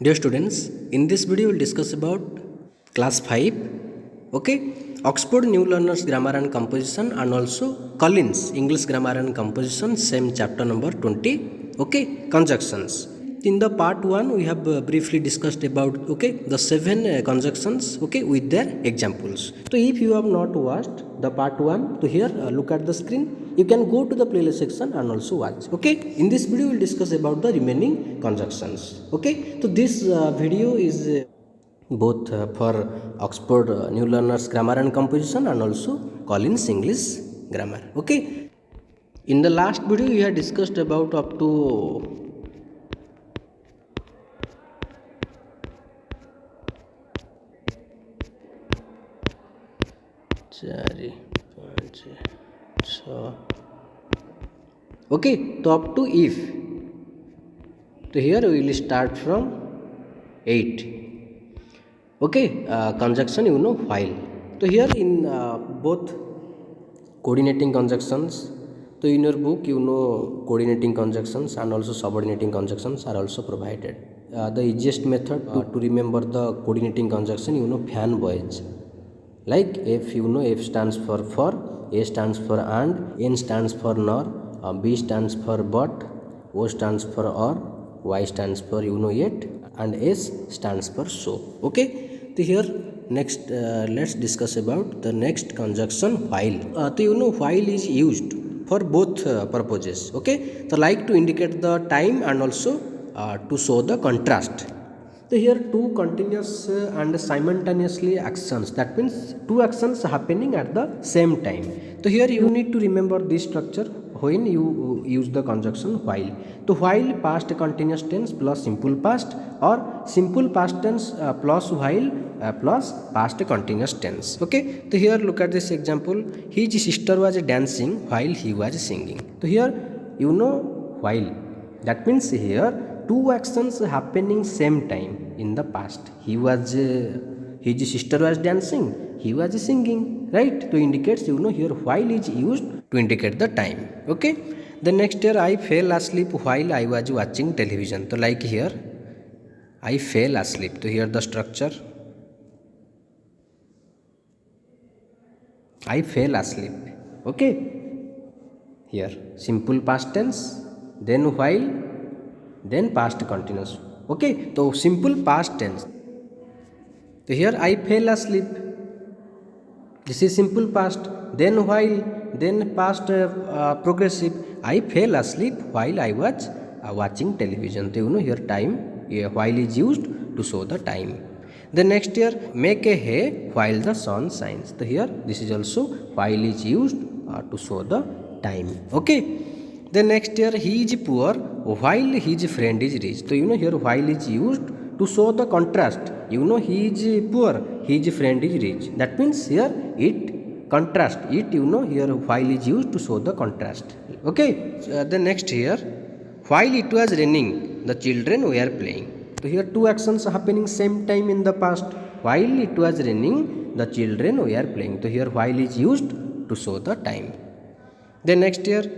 Dear students, in this video we will discuss about class 5, okay, Oxford New Learners Grammar and Composition and also Collins English Grammar and Composition, same chapter number 20, okay, conjunctions. In the part 1 we have briefly discussed about, okay, the 7 conjunctions, okay, with their examples. So if you have not watched the part 1, so here look at the screen, you can go to the playlist section and also watch, okay. In this video we will discuss about the remaining conjunctions, okay. So this video is both for Oxford New Learners Grammar and Composition and also Collins English Grammar, okay. In the last video we had discussed about up to okay, so up to if. So here we will start from 8, okay, conjunction while. So here in both coordinating conjunctions, so in your book coordinating conjunctions and also subordinating conjunctions are also provided. The easiest method to remember the coordinating conjunction fan boys, like if F stands for, A stands for and, N stands for nor, B stands for but, O stands for or, Y stands for yet, and S stands for so, okay. So here next let's discuss about the next conjunction while. So while is used for both purposes, okay. So like to indicate the time and also to show the contrast. So here two continuous and simultaneously actions, that means two actions happening at the same time. So here you need to remember this structure when you use the conjunction while. So while past continuous tense plus simple past, or simple past tense plus while plus past continuous tense, okay. So here look at this example, his sister was dancing while he was singing. So here while, that means here two actions happening same time in the past. He was his sister was dancing, he was singing, right? To indicates here while is used to indicate the time, okay. The next here, I fell asleep while I was watching television. So like here I fell asleep. So here the structure, I fell asleep, okay. Here simple past tense, then while, then past continuous, okay. So simple past tense. So here I fell asleep, this is simple past, then while, then past progressive, I fell asleep while I was watching television. So here time, while is used to show the time. The next here, make a hay while the sun shines. So here this is also while is used to show the time, okay. The next here, he is poor while his friend is rich. So here while is used to show the contrast. He is poor, his friend is rich. That means here it contrast. It here while is used to show the contrast. Okay. The next here, while it was raining, the children were playing. So here two actions happening same time in the past. While it was raining, the children were playing. So here while is used to show the time. The next here,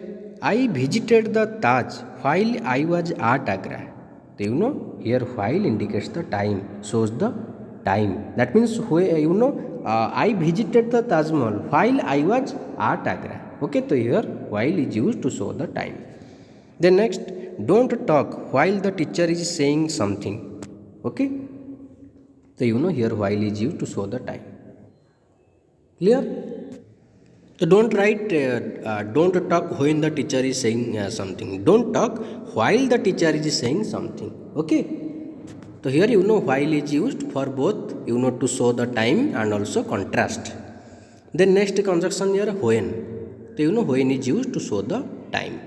I visited the Taj while I was at Agra. So here while indicates the time, shows the time. That means I visited the Taj Mahal while I was at Agra. Okay, so here while is used to show the time. The next, don't talk while the teacher is saying something. Okay, so here while is used to show the time. Clear? So don't write, don't talk when the teacher is saying something. Don't talk while the teacher is saying something. Okay. So here while is used for both to show the time and also contrast. Then next conjunction here when. So when is used to show the time.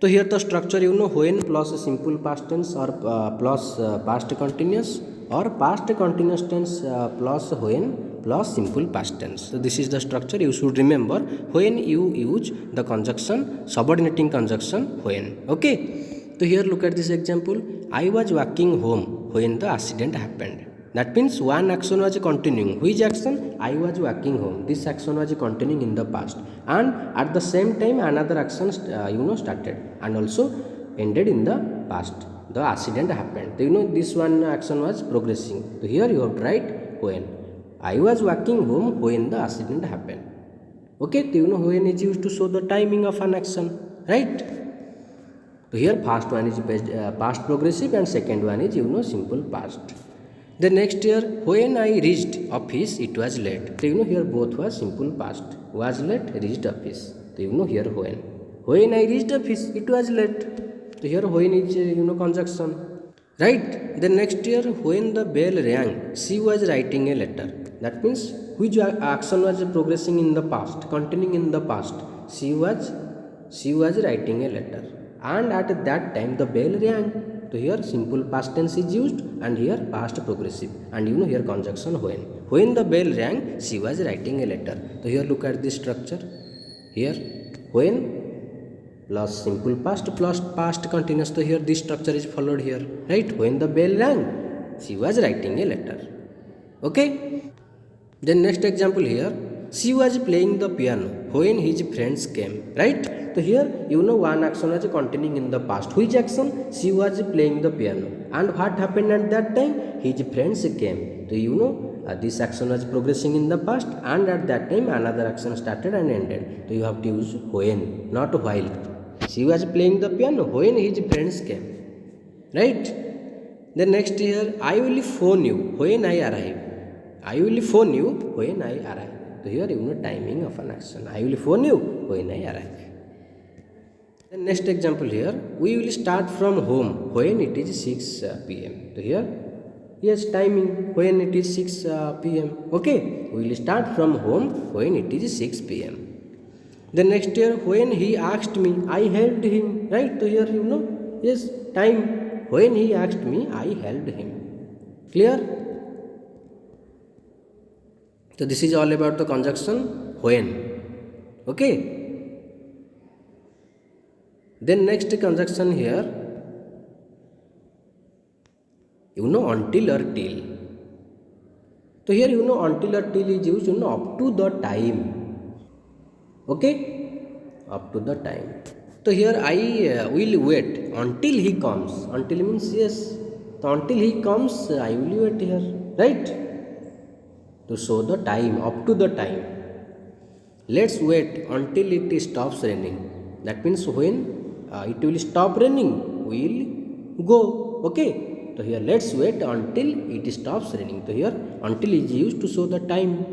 So here the structure when plus simple past tense or plus past continuous, or past continuous tense plus when plus simple past tense. So this is the structure you should remember when you use the conjunction, subordinating conjunction when, okay. So here look at this example, I was walking home when the accident happened. That means one action was continuing. Which action? I was walking home. This action was continuing in the past, and at the same time another action started and also ended in the past. the accident happened. So you know this one action was progressing. So here you have to write when. I was walking home when the accident happened. Okay, so you know when is used to show the timing of an action, right? So here first one is past progressive and second one is simple past. The next year when I reached office it was late. So you know here both was simple past. Was late, reached office. So you know here when. When I reached office it was late. So here when is conjunction. Right? The next year when the bell rang she was writing a letter. That means which action was progressing in the past, continuing in the past. She was writing a letter. And at that time the bell rang. So here simple past tense is used and here past progressive. And here conjunction when. When the bell rang, she was writing a letter. So here look at this structure. Here when plus simple past plus past continuous. So here this structure is followed here. Right? When the bell rang, she was writing a letter. Okay? Then next example here. She was playing the piano when his friends came. Right? So here one action was continuing in the past. Which action? She was playing the piano. And what happened at that time? His friends came. So this action was progressing in the past and at that time another action started and ended. So you have to use when, not while. She was playing the piano when his friends came. Right? Then next here, I will phone you when I arrive. I will phone you when I arrive. So here timing of an action. I will phone you when I arrive. The next example here, we will start from home when it is 6 p.m. So here, yes, timing when it is 6 p.m. Okay, we will start from home when it is 6 p.m. The next year, when he asked me, I held him. Right? So here yes, time when he asked me, I held him. Clear? So this is all about the conjunction when. Okay. Then next conjunction here, until or till. So here until or till is used up to the time. Okay, up to the time. So here I will wait until he comes. Until means yes. So until he comes, I will wait here. Right? To show the time, up to the time. Let's wait until it stops raining. That means when it will stop raining, we will go. Okay. So here let's wait until it stops raining. So here until is used to show the time.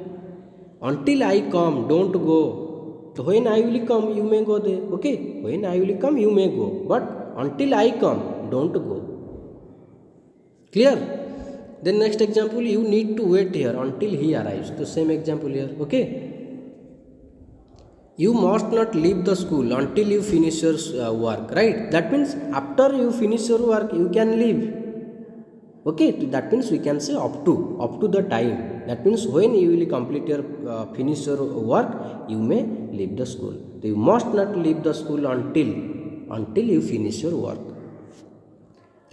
Until I come, don't go. So when I will come, you may go there. Okay. When I will come, you may go. But until I come, don't go. Clear? Then next example, you need to wait here until he arrives. So same example here. Okay. You must not leave the school until you finish your work. Right? That means after you finish your work, you can leave. Okay. That means we can say up to the time. That means when you will complete your finish your work, you may leave the school. So you must not leave the school until you finish your work.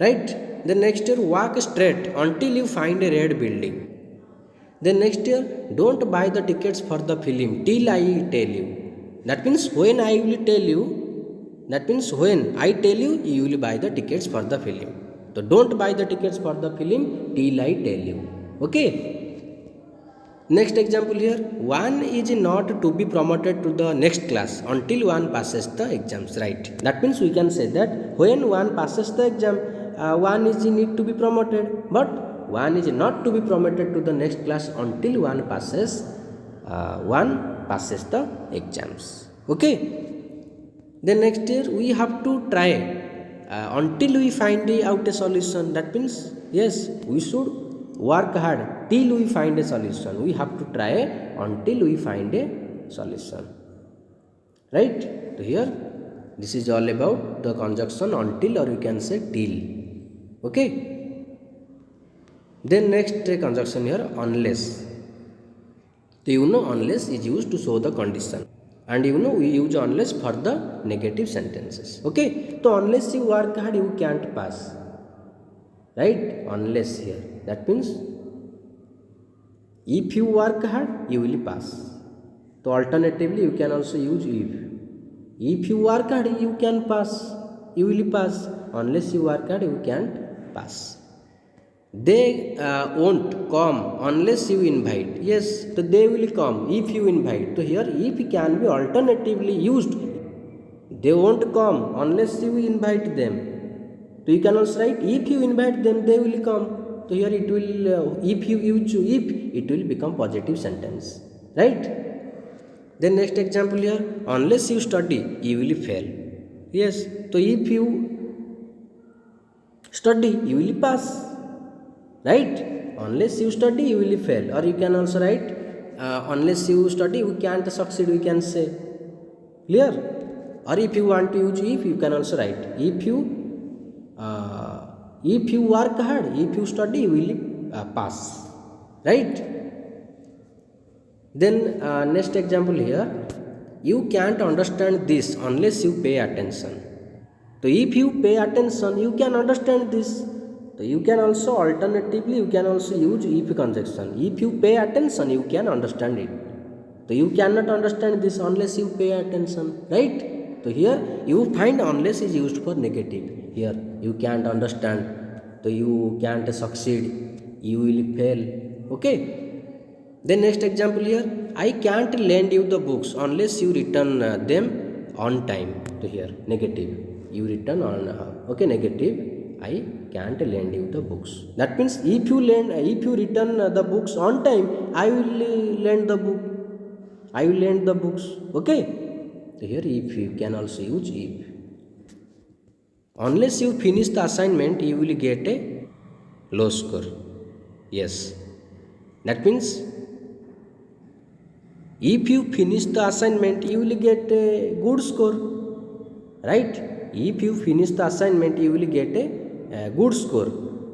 Right? The next year, walk straight until you find a red building. Then next year, don't buy the tickets for the film till I tell you. That means when I will tell you, that means when I tell you, you will buy the tickets for the film. So don't buy the tickets for the film till I tell you. Okay. Next example here, one is not to be promoted to the next class until one passes the exams. Right? That means we can say that when one passes the exam, one is need to be promoted, but one is not to be promoted to the next class until one passes the exams. Okay. Then next year we have to try until we find out a solution. That means yes, we should work hard till we find a solution. We have to try until we find a solution. Right? So here this is all about the conjunction until, or you can say till. Okay. Then next conjunction here, unless. So unless is used to show the condition, and we use unless for the negative sentences. Okay. So unless you work hard, you can't pass. Right? Unless here. That means if you work hard, you will pass. So alternatively, you can also use if. If you work hard, you can pass. you will pass. Unless you work hard, you can't pass. They won't come unless you invite. Yes, so they will come if you invite. So here if can be alternatively used. They won't come unless you invite them. So you can also write if you invite them, they will come. So here it will if you use if, it will become positive sentence, right? Then next example here, unless you study, you will fail. Yes, so if you study, you will pass, right? Unless you study, you will fail. Or you can also write unless you study, you can't succeed, we can say. Clear? Or if you want to use if, you can also write if you work hard, if you study, you will pass, right? Then next example here, you can't understand this unless you pay attention. So if you pay attention, you can understand this. So you can also alternatively, you can also use if conjunction. If you pay attention, you can understand it. So you cannot understand this unless you pay attention, right? So here you find unless is used for negative. Here you can't understand, so you can't succeed, you will fail. Okay. Then next example here, I can't lend you the books unless you return them on time. So here negative, you return on okay, negative, I can't lend you the books. That means if you return the books on time, I will lend the book. I will lend the books. Okay. So here if, you can also use if. Unless you finish the assignment, you will get a low score. Yes. That means if you finish the assignment, you will get a good score, right? If you finish the assignment, you will get a good score.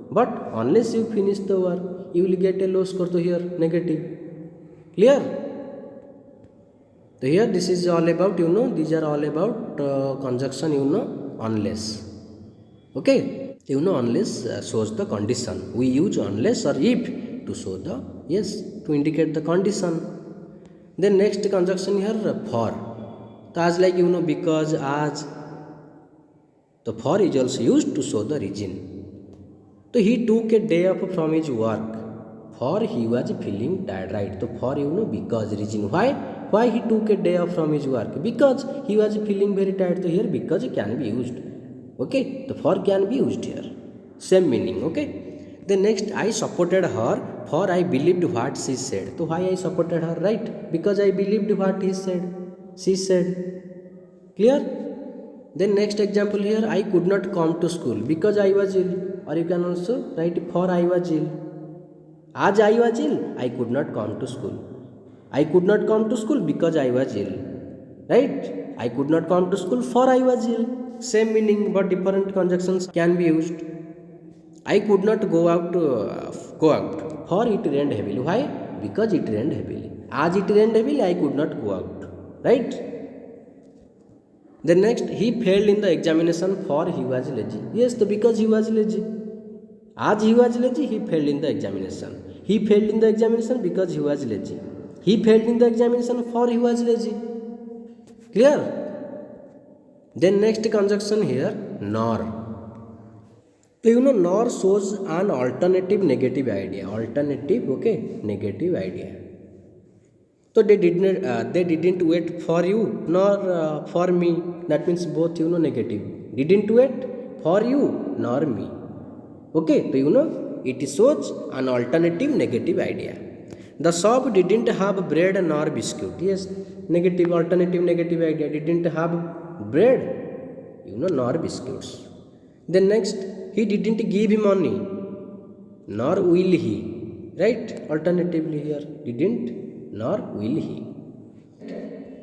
But unless you finish the work, you will get a low score. So here negative. Clear? So here this is all about, these are all about conjunction, unless. Okay, unless shows the condition. We use unless or if to show the, yes, to indicate the condition. Then next conjunction here, for. So as like because, as. The for is also used to show the reason. So he took a day off from his work, for he was feeling tired, right? So for because reason. Why he took a day off from his work? Because he was feeling very tired. So here because can be used. Okay, the for can be used here. Same meaning. Okay. Then next, I supported her, for I believed what she said. So why I supported her, right? Because I believed what she said. Clear? Then next example here, I could not come to school because I was ill. Or you can also write for I was ill. As I was ill, I could not come to school. I could not come to school because I was ill. Right? I could not come to school for I was ill. Same meaning but different conjunctions can be used. I could not go out, for it rained heavily. Why? Because it rained heavily. As it rained heavily, I could not go out. Right? Then next, he failed in the examination, for he was lazy. Yes, because he was lazy. As he was lazy, he failed in the examination. He failed in the examination because he was lazy. He failed in the examination, for he was lazy. Clear? Then next conjunction here, nor. So nor shows an alternative negative idea. Alternative, okay, negative idea. So they didn't wait for you nor for me. That means both negative. Didn't wait for you nor me. Okay, so it shows an alternative negative idea. The shop didn't have bread nor biscuit. Yes, negative, alternative negative idea. Didn't have bread, nor biscuits. Then next, he didn't give him money, nor will he. Right? Alternatively here, didn't nor will he.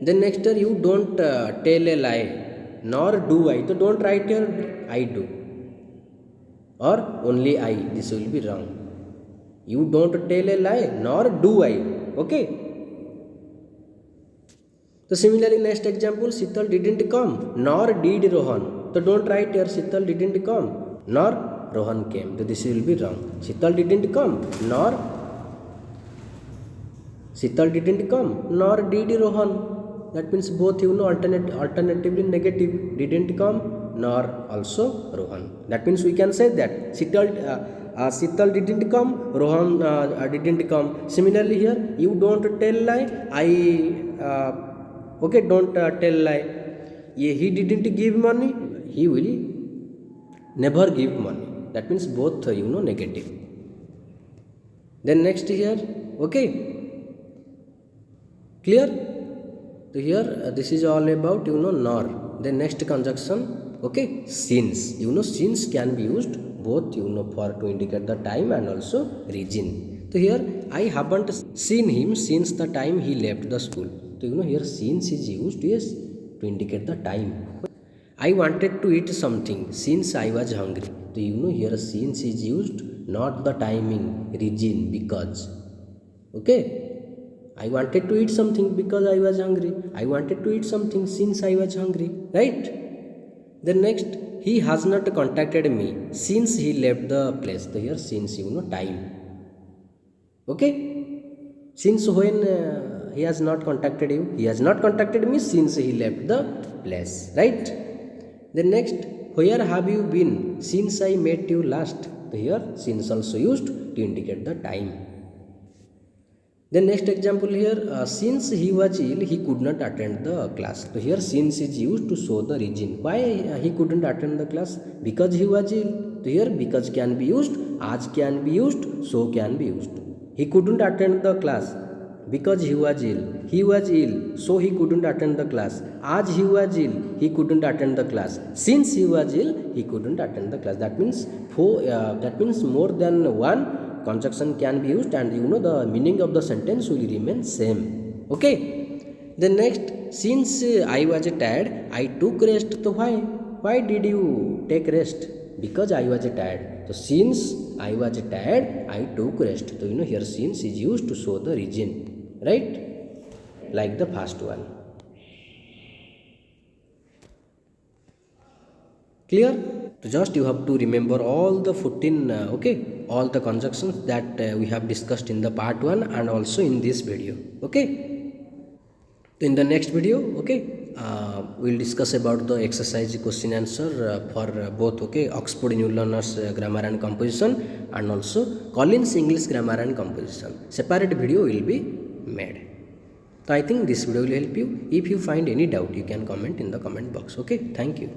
Then next here, you don't tell a lie, nor do I. So don't write here I do or only I. This will be wrong. You don't tell a lie, nor do I. Okay. So similarly, next example, Sital didn't come, nor did Rohan. So don't write here Sital didn't come, nor Rohan came. So this will be wrong. Sital didn't come, nor did Rohan. That means both alternatively negative. Didn't come nor also Rohan. That means we can say that Sital didn't come, Rohan didn't come. Similarly here, you don't tell lie, okay, don't tell lie. He didn't give money, he will never give money. That means both negative. Then next here, okay, clear. So here this is all about nor. Then next conjunction, okay, since. Since can be used both for to indicate the time and also region. So here I haven't seen him since the time he left the school. So here since is used, yes, to indicate the time. I wanted to eat something since I was hungry. So here since is used, not the timing, region, because. Okay, I wanted to eat something because I was hungry. I wanted to eat something since I was hungry, right? Then next, he has not contacted me since he left the place. So here since time. Okay, since when he has not contacted you, he has not contacted me since he left the place, right? Then next, where have you been since I met you last? So here since also used to indicate the time. Then next example here, since he was ill, he could not attend the class. So here since is used to show the reason why he couldn't attend the class, because he was ill. So here because can be used, as can be used, so can be used. He couldn't attend the class because he was ill. He was ill, so he couldn't attend the class. As he was ill, he couldn't attend the class. Since he was ill, he couldn't attend the class. That means more than one conjunction can be used, and the meaning of the sentence will remain same. Okay, then next, since I was tired, I took rest. So why did you take rest? Because I was tired. So since I was tired, I took rest. So here since is used to show the reason, right? Like the first one. Clear? So just you have to remember all the 14 all the conjunctions that we have discussed in the part 1 and also in this video. Okay, in the next video, okay, we'll discuss about the exercise question answer for both Oxford New Learners Grammar and Composition and also Collins English Grammar and Composition. Separate video will be made. So I think this video will help you. If you find any doubt, you can comment in the comment box. Okay, thank you.